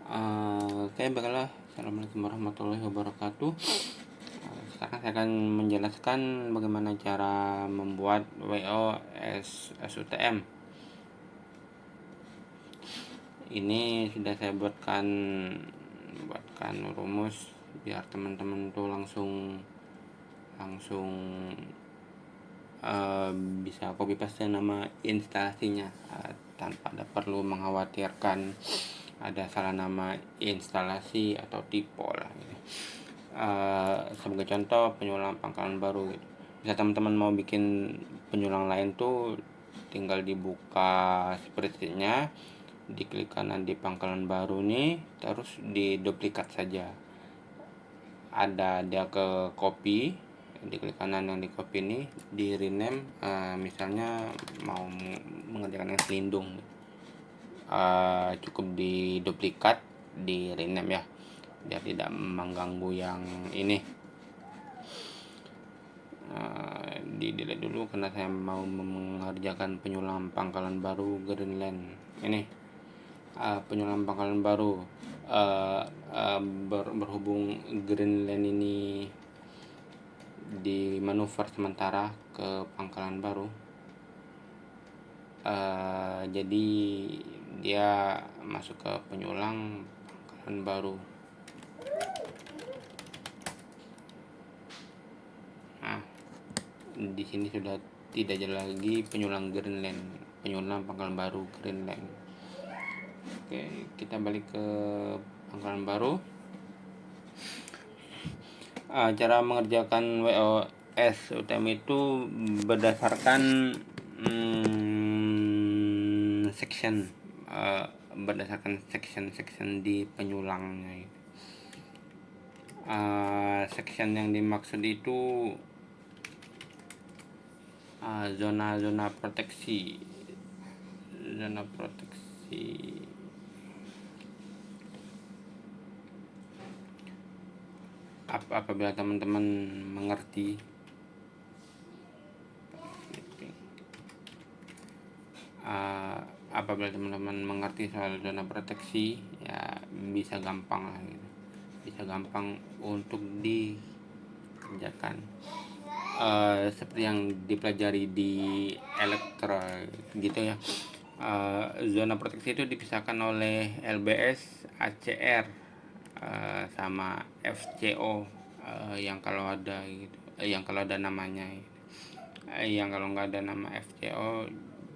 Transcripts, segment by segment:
Oke, baiklah. Assalamualaikum warahmatullahi wabarakatuh. Sekarang saya akan menjelaskan bagaimana cara membuat WO SUTM. Ini sudah saya buatkan rumus biar teman-teman tuh langsung bisa copy paste nama instalasinya tanpa ada perlu mengkhawatirkan ada salah nama instalasi atau tipe lah gitu. Sebagai contoh penyulang pangkalan baru gitu. Bisa teman-teman mau bikin penyulang lain tuh tinggal dibuka spreadsheetnya, diklik kanan di pangkalan baru nih, terus diduplikat saja. Ada dia ke copy, diklik kanan yang di copy ini, di rename, misalnya mau mengerjakan yang pelindung, cukup diduplikat, di rename ya, biar tidak mengganggu yang ini. Di delete dulu karena saya mau mengerjakan penyulam pangkalan baru Greenland ini. Penyulam pangkalan baru berhubung Greenland ini di manuver sementara ke pangkalan baru, jadi dia masuk ke penyulang pangkalan baru. Di sini sudah tidak ada lagi penyulang Greenland, penyulang pangkalan baru Greenland. Oke, kita balik ke pangkalan baru. Cara mengerjakan WOS UTM itu berdasarkan section, berdasarkan section di penyulangnya. Section yang dimaksud itu zona proteksi. Apabila teman-teman mengerti soal zona proteksi, ya bisa gampang lah gitu. Bisa gampang untuk dikerjakan. Seperti yang dipelajari di elektro gitu ya. Zona proteksi itu dipisahkan oleh LBS, ACR, sama FCO, yang kalau ada gitu, yang kalau ada namanya gitu. Yang kalau nggak ada nama FCO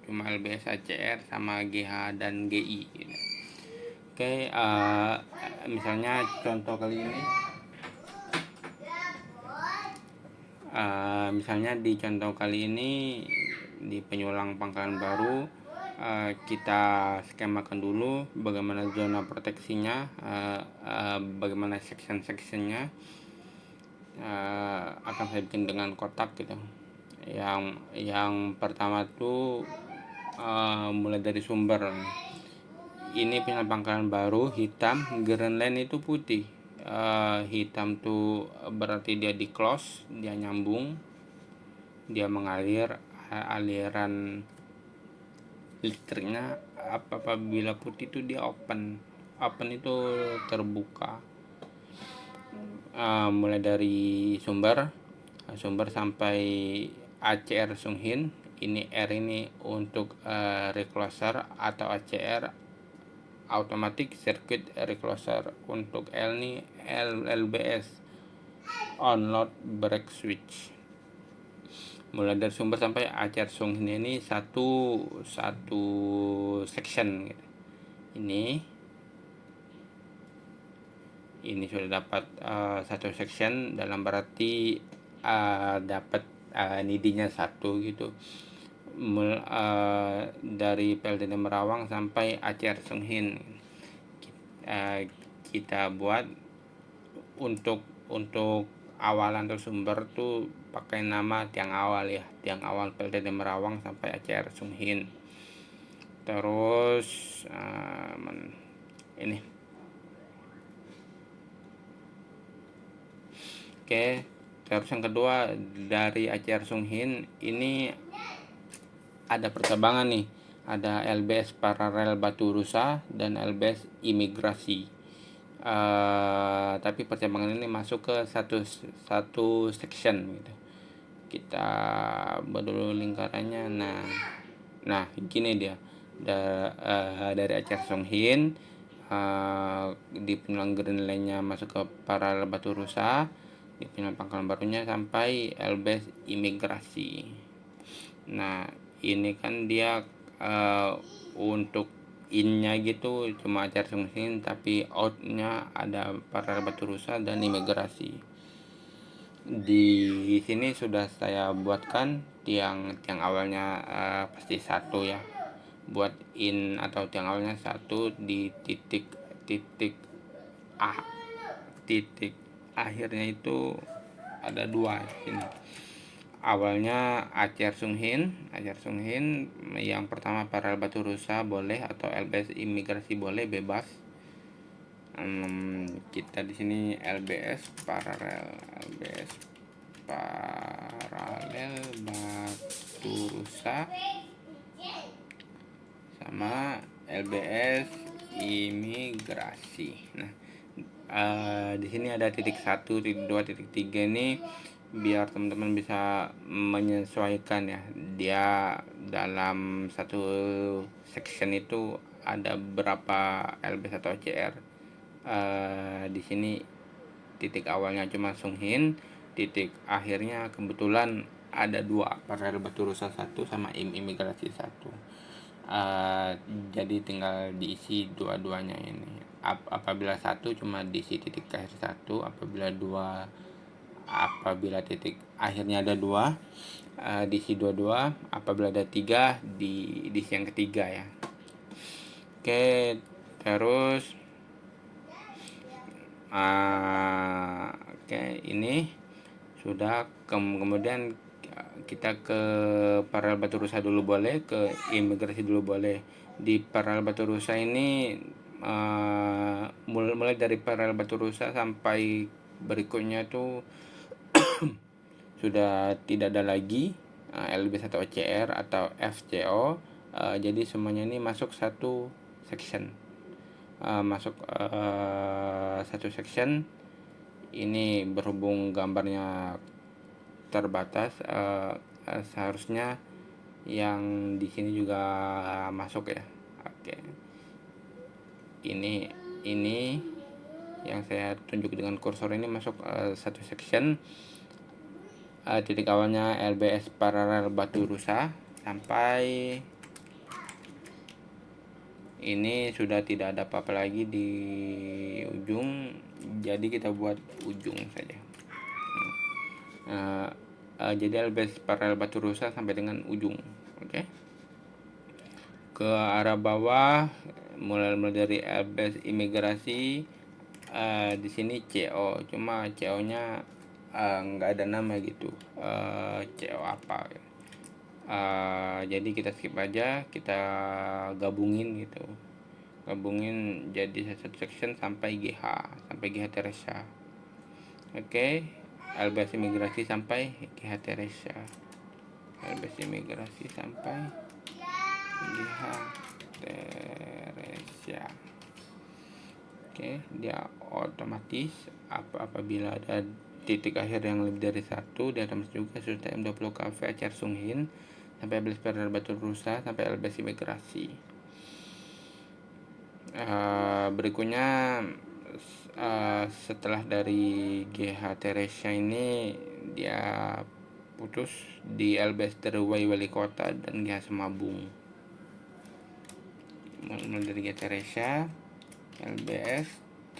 cuma LBS, ACR sama GH dan GI gitu. Oke, misalnya contoh kali ini, misalnya di contoh kali ini di penyulang pangkalan baru, kita skemakan dulu bagaimana zona proteksinya, bagaimana section-sectionnya. Akan saya bikin dengan kotak gitu. Yang pertama tuh mulai dari sumber. Ini punya pangkalan baru hitam, Greenland itu putih. Hitam tuh berarti dia di close, dia nyambung, dia mengalir, aliran listriknya. Apabila putih itu dia open itu terbuka. Mulai dari sumber sampai ACR Sunghin. Ini R ini untuk recloser atau ACR automatic circuit recloser. Untuk L ini LBS on load break switch. Mulai dari sumber sampai ACR Sunghin ini satu section gitu. Ini sudah dapat satu section, dalam berarti dapat nidinya satu gitu. Dari PLTD Merawang sampai ACR Sunghin, kita buat untuk awalan atau sumber tuh pakai nama tiang awal ya, tiang awal PLTD Merawang sampai ACR Sunghin. Terus ini oke, terus yang kedua dari ACR Sunghin ini ada percabangan nih, ada LBS Paralel Batu Rusa dan LBS Imigrasi. Tapi percambangan ini masuk ke satu section gitu. Kita buat dulu lingkarannya. Nah gini dia. Dari Acer Songhin, di penyulang Green Line-nya masuk ke paralel Batu Rusa, di penyulang Pangkalan Barunya sampai LBS Imigrasi. Nah ini kan dia untuk innya gitu cuma Acer Songhin, tapi outnya ada paralel Batu Rusa dan Imigrasi. Di sini sudah saya buatkan tiang awalnya, pasti satu ya, buat in atau tiang awalnya satu di titik A, titik akhirnya itu ada dua sini. Awalnya Acer Songhin yang pertama paralel Batu Rusa boleh, atau LBS Imigrasi boleh, bebas. Kita di sini LBS paralel Batu Rusa sama LBS Imigrasi. Nah, di sini ada titik 1, titik 2, titik 3 ini biar teman-teman bisa menyesuaikan ya. Dia dalam satu section itu ada berapa LBS atau CR. Di sini titik awalnya cuma Songhin, titik akhirnya kebetulan ada dua, paralel Batu Rusa 1 sama Imigrasi 1. Jadi tinggal diisi dua-duanya ini. Apabila satu cuma diisi titik akhir 1, apabila titik akhirnya ada 2, diisi dua-dua, apabila ada 3 diisi yang ketiga ya. Oke, terus ini sudah. Kemudian kita ke paralel Batu Rusa dulu boleh, ke Imigrasi dulu boleh. Di paralel Batu Rusa ini mulai dari paralel Batu Rusa sampai berikutnya tuh sudah tidak ada lagi LBS atau CR atau FCO. Jadi semuanya ini masuk satu section. Satu section ini. Berhubung gambarnya terbatas, seharusnya yang di sini juga masuk ya. Oke, ini yang saya tunjuk dengan kursor ini masuk satu section. Titik awalnya LBS paralel Batu Rusa sampai ini sudah tidak ada apa-apa lagi di ujung, jadi kita buat ujung saja. Jadi LBS paralel Batu Rusa sampai dengan ujung. Oke. Ke arah bawah mulai dari LBS Imigrasi, di sini CO, cuma CO-nya nggak ada nama gitu, CO apa ya. Jadi kita skip aja, kita gabungin gitu, jadi satu section sampai GH Teresa. Oke, LBS Imigrasi sampai GH Teresa, LBS Imigrasi sampai GH Teresa. Oke, dia otomatis apabila ada titik akhir yang lebih dari satu, dia otomatis juga sudah M20 Cafe Acer Songhin sampai LBS paralel Batu Rusa sampai LBS Imigrasi. Berikutnya setelah dari GH Teresa ini dia putus di LBS Terway Wali Kota dan GH Semabung. Mulai dari GH Teresa, LBS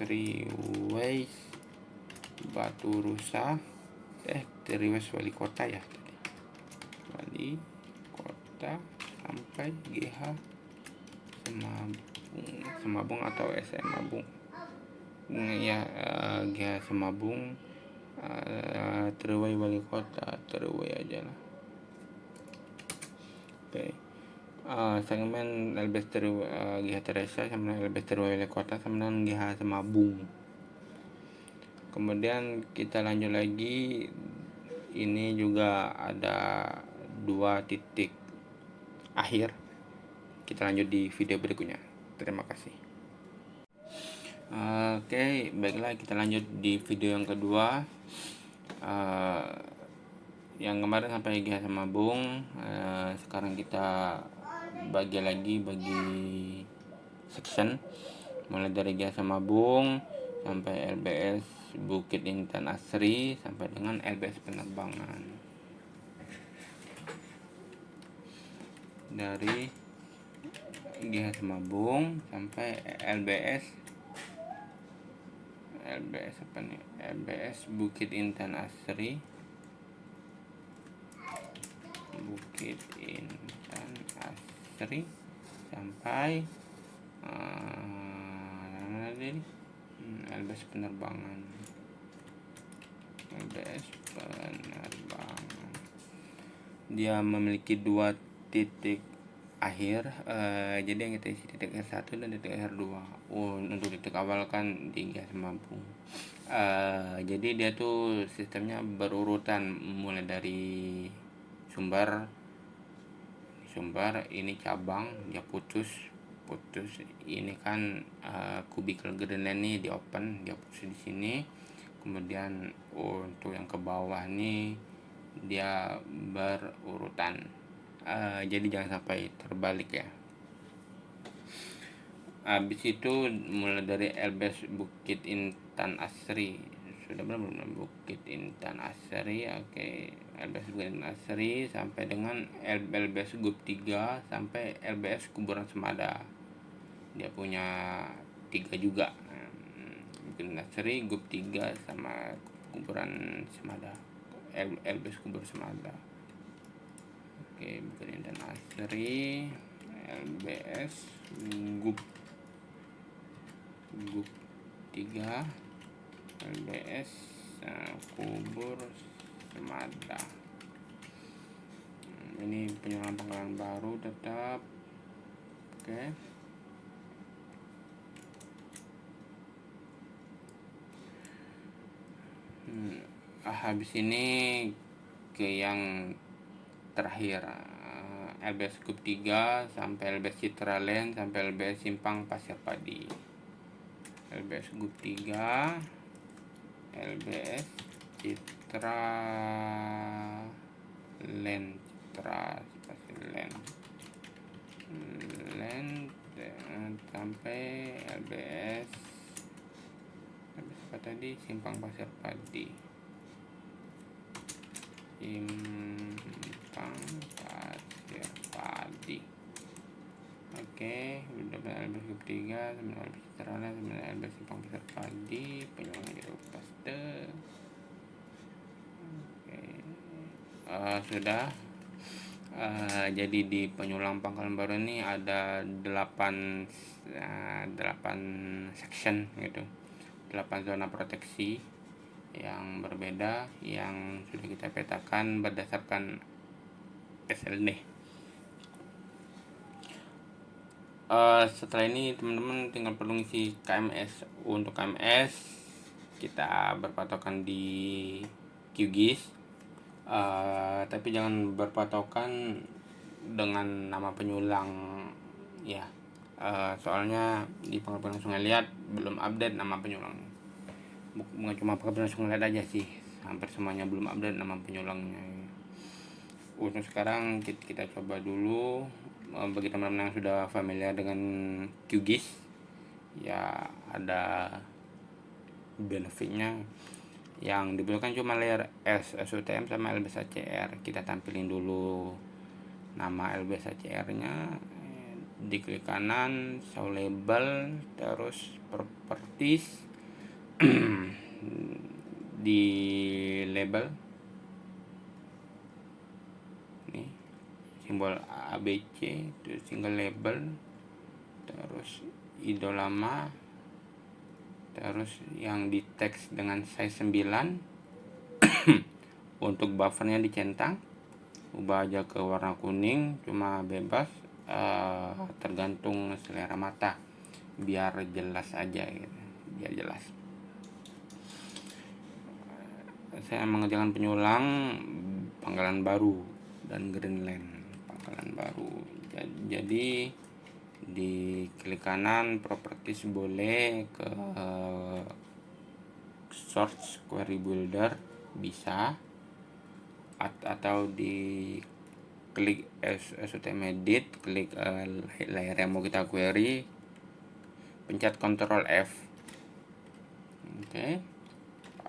Triway Batu Rusa, Triway Wali Kota ya tadi, Wali Kota sampai GH Semabung atau SM Mabung ya. GH Semabung, Triway Wali Kota, Triway aja lah. Oke. Segmen LBS GH Teresa sama LBS Triway Wali Kota sama dengan GH Semabung. Kemudian kita lanjut lagi, ini juga ada dua titik akhir. Kita lanjut di video berikutnya. Terima kasih. Oke, baiklah, kita lanjut di video yang kedua. Yang kemarin sampai GH sama Bung, sekarang kita bagi section, mulai dari GH sama Bung sampai LBS Bukit Intan Asri sampai dengan LBS Penerbangan. Dari GH sama Bung sampai LBS apa nih? LBS Bukit Intan Asri, Bukit Intan Asri sampai LBS Penerbangan. LBS Penerbangan. Dia memiliki 2 titik akhir, jadi yang kita isi titik akhir 1 dan titik akhir 2. Untuk titik awal kan di gas mampu. Jadi dia tuh sistemnya berurutan, mulai dari sumber ini cabang, dia putus ini kan cubicle Greenland nih di open, dia putus di sini. Kemudian untuk yang ke bawah nih dia berurutan, jadi jangan sampai terbalik ya. Habis itu mulai dari LBS Bukit Intan Asri, sudah belum Bukit Intan Asri, oke. LBS Bukit Intan Asri sampai dengan LBS Gub 3 sampai LBS Kuburan Semada. Dia punya 3 juga, Bukit Intan Asri, Gub 3 sama Kuburan Semada, LBS Kubur Semada. Oke, Bukit Intan Asri, LBS Gub 3, LBS Kubur Semada. Ini penyulang Pangkalan Baru tetap. Oke. Habis ini ke yang terakhir, LBS Gub 3 sampai LBS Citraland sampai LBS Simpang Pasir Padi. LBS Gub 3, LBS Citraland sampai LBS apa tadi, Simpang Pasir Padi. Simpang Pasir Padi. Oke, udah LBS Gub 3, sebenarnya LBS Citraland, sebenarnya LBS Simpang Pasir Padi, penyulangan jeruk paste. Oke, sudah. Jadi di penyulang Pangkalan Baru ini ada 8 section gitu, 8 zona proteksi yang berbeda yang sudah kita petakan berdasarkan SLD. Setelah ini teman-teman tinggal perlu ngisi KMS. Untuk KMS kita berpatokan di QGIS, tapi jangan berpatokan dengan nama penyulang ya, soalnya di Pangkalan Sungai Liat belum update nama penyulang. Bukan cuma Pangkalan Sungai Liat aja sih, hampir semuanya belum update nama penyulangnya. Untuk sekarang kita coba dulu. Bagi teman-teman yang sudah familiar dengan QGIS ya, ada benefitnya. Yang dibutuhkan cuma layer SUTM sama LBS ACR. Kita tampilin dulu nama LBS ACR nya, diklik kanan, show label, terus properties, di label nih simbol ABC, terus single label, terus idolama, terus yang di teks dengan size 9. Untuk buffernya dicentang, ubah aja ke warna kuning, cuma bebas, tergantung selera mata, biar jelas aja gitu, biar jelas. Saya mengerjakan penyulang Pangkalan Baru dan Greenland. Pangkalan Baru, jadi di klik kanan properties, boleh ke source query builder bisa, atau di klik SUTM edit, klik layer yang mau kita query, pencet Ctrl F. Oke,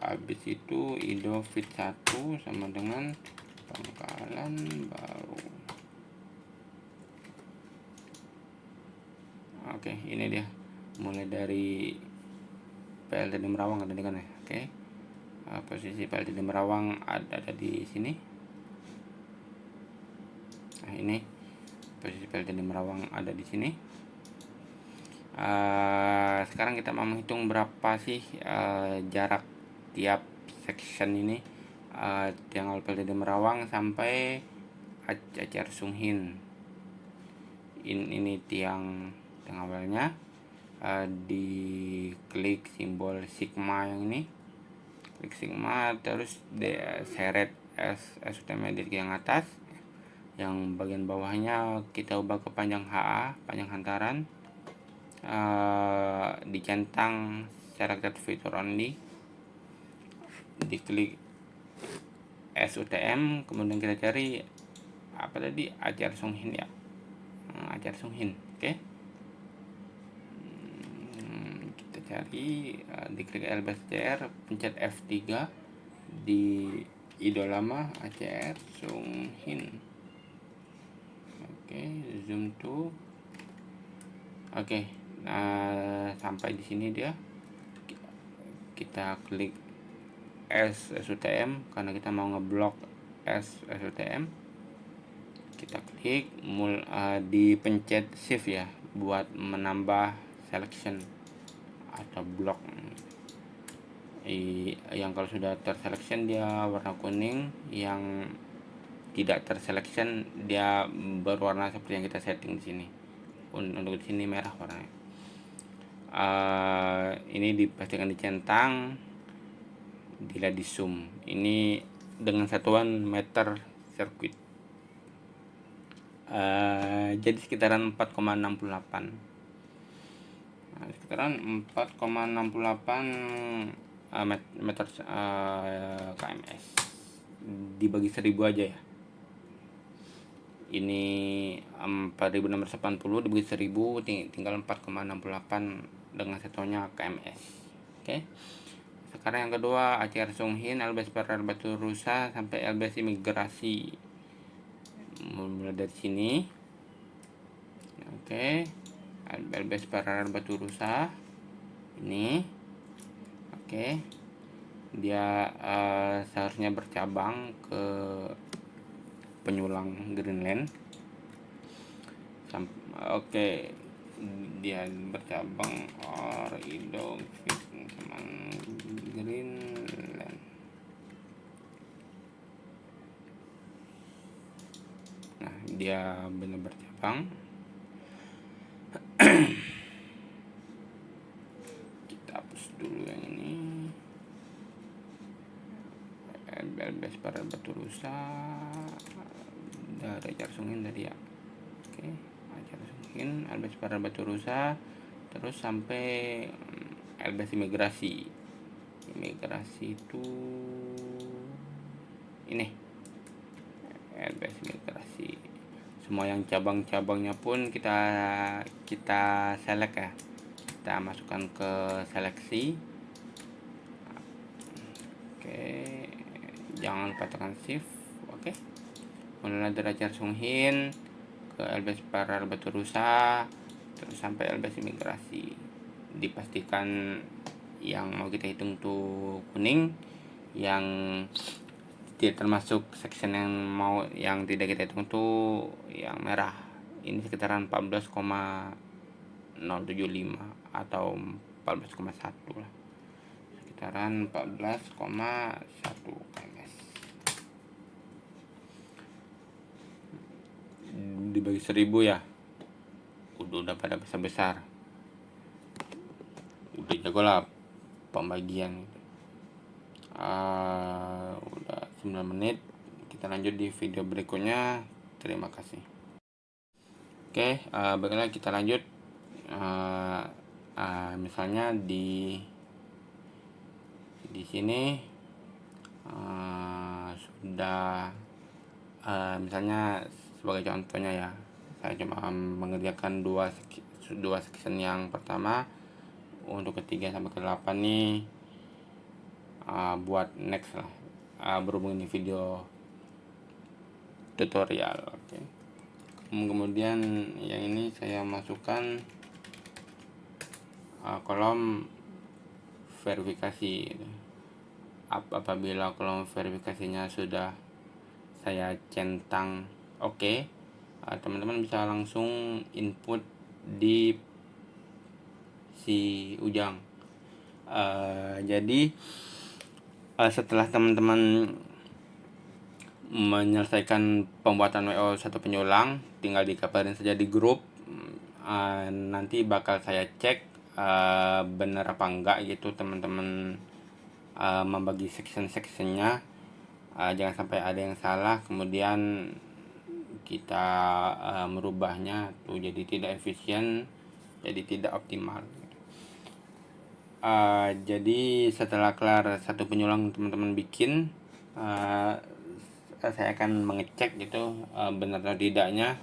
habis itu ido fit 1 sama dengan pangkalan baru. Oke, ini dia mulai dari PLTD Merawang ada di kan ya. Oke, posisi PLTD Merawang ada di sini. Nah, ini posisi PLTD Merawang ada di sini. Sekarang kita mau menghitung berapa sih jarak tiap section ini, yang PLTD Merawang sampai Acar Sunghin. Ini tiang awalnya. Di klik simbol sigma yang ini, klik sigma, terus seret SUTM edit yang atas, yang bagian bawahnya kita ubah ke panjang HA, panjang hantaran, dicentang selected feature only, diklik SUTM, kemudian kita cari apa tadi, Acar Sunghin ya, Acar Sunghin. Oke, kita cari, diklik LBSCR, pencet F3, di ido lama Acar Sunghin. Oke, zoom to. Oke, sampai di sini dia. Kita klik SUTM karena kita mau ngeblok SUTM. Kita klik dipencet shift ya buat menambah selection atau blok. Yang kalau sudah terselection dia warna kuning, yang tidak terselection dia berwarna seperti yang kita setting di sini. Untuk di sini merah warnanya. Ini dipastikan dicentang, bila di zoom ini dengan satuan meter sirkuit, jadi sekitaran 4,68, sekitaran 4,68 meter kms, dibagi 1000 aja ya. Ini 4680 dibagi 1000 tinggal 4,68 dengan satuannya kms. Oke. Sekarang yang kedua, Acar Sunghin, LBS Paralel Batu Rusa sampai LBS Imigrasi. Mulai dari sini. Oke. LBS Paralel Batu Rusa ini. Oke. Dia seharusnya bercabang ke Penyulang Greenland. Oke. Dia bercabang ido sama Greenland. Nah, dia benar bercabang. Kita hapus dulu yang ini. LBS Paralel Batu Rusa dari Acar Sunghin tadi ya. Oke, Acar Sunghin, LBS Paralel Batu Rusa, terus sampai LBS Imigrasi. Imigrasi itu ini, LBS Imigrasi. Semua yang cabang-cabangnya pun kita select ya, kita masukkan ke seleksi. Oke, jangan lupa tekan shift. Oke, mulai dari Acar Sunghin ke LBS Paralel Batu Rusa, terus sampai LBS Imigrasi. Dipastikan yang mau kita hitung tuh kuning, yang tidak termasuk section yang tidak kita hitung tuh yang merah. Ini sekitaran 14,075 atau 14,1 lah, sekitaran 14,1 kms. Dibagi 1000 ya, udah pada besar-besar, udah jago lah pembagian. Udah 9 menit. Kita lanjut di video berikutnya. Terima kasih. Oke, baiklah kita lanjut. Misalnya di sini sudah misalnya sebagai contohnya ya, saya cuma mengerjakan dua section yang pertama. Untuk ketiga sampai ke-8 nih buat next lah, berhubung ini video tutorial. Oke. Kemudian yang ini saya masukkan kolom verifikasi gitu. Apabila kolom verifikasinya sudah saya centang oke, teman-teman bisa langsung input di si Ujang. Jadi setelah teman-teman menyelesaikan pembuatan WO 1 penyulang, tinggal dikabarin saja di grup. Nanti bakal saya cek benar apa enggak gitu teman-teman membagi section-sectionnya. Jangan sampai ada yang salah, kemudian kita merubahnya tuh jadi tidak efisien, jadi tidak optimal. Jadi setelah kelar satu penyulang teman-teman bikin, saya akan mengecek gitu benar atau tidaknya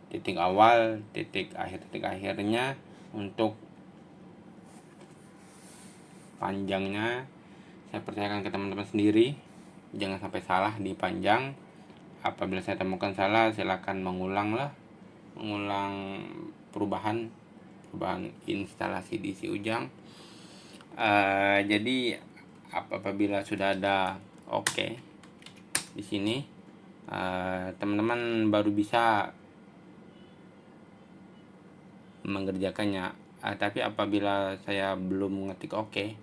titik awal, titik akhirnya. Untuk panjangnya saya percayakan ke teman-teman sendiri, jangan sampai salah di panjang. Apabila saya temukan salah, silakan mengulang perubahan instalasi di si Ujang. Jadi apabila sudah ada oke di sini, teman-teman baru bisa mengerjakannya. Tapi apabila saya belum mengetik oke,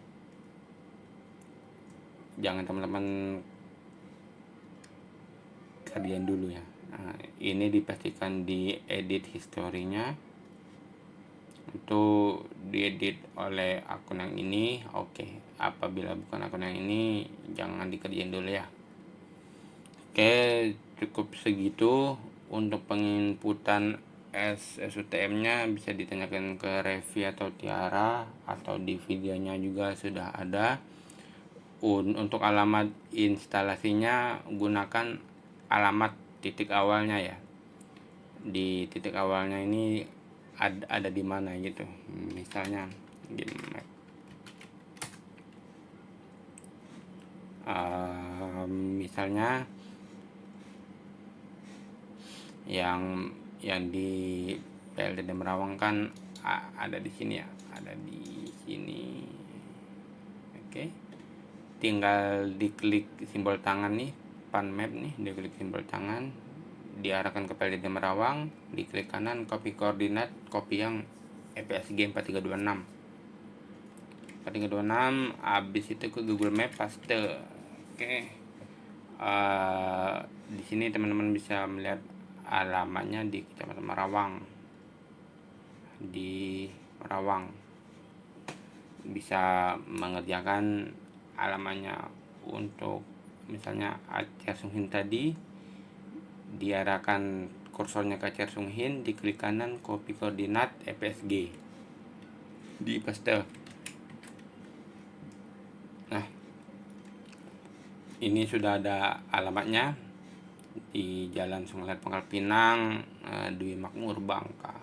jangan teman-teman kerjain dulu ya. Ini dipastikan di edit historinya, itu diedit oleh akun yang ini. Oke, apabila bukan akun yang ini, jangan dikerjain dulu ya. Oke, cukup segitu. Untuk penginputan SUTM nya bisa ditanyakan ke Revi atau Tiara, atau di videonya juga sudah ada. Untuk alamat instalasinya gunakan alamat titik awalnya ya. Di titik awalnya ini ada di mana gitu, misalnya game map. Misalnya yang di PLTD Merawang kan ada di sini ya, ada di sini. Oke, tinggal diklik simbol tangan nih, pan map nih, diklik simbol tangan, diarahkan ke PLTD Merawang, diklik kanan, copy koordinat, copy yang EPSG 4326, habis itu ke Google Map, paste. Oke. Di sini teman-teman bisa melihat alamatnya di Kecamatan Merawang. Di Merawang bisa mengerjakan alamatnya. Untuk misalnya Acer Sunghin tadi, diarahkan kursornya ke Acer Sunghin, diklik kanan, copy koordinat EPSG, di paste. Nah, ini sudah ada alamatnya di Jalan Sungai Pangkal Pinang, Dwi Makmur, Bangka.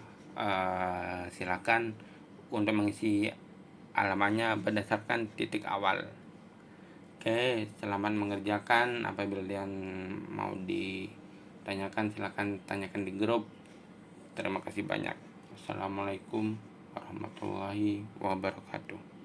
Silakan untuk mengisi alamatnya berdasarkan titik awal. Oke, selamat mengerjakan. Apabila kalian mau ditanyakan, silakan tanyakan di grup. Terima kasih banyak. Assalamualaikum warahmatullahi wabarakatuh.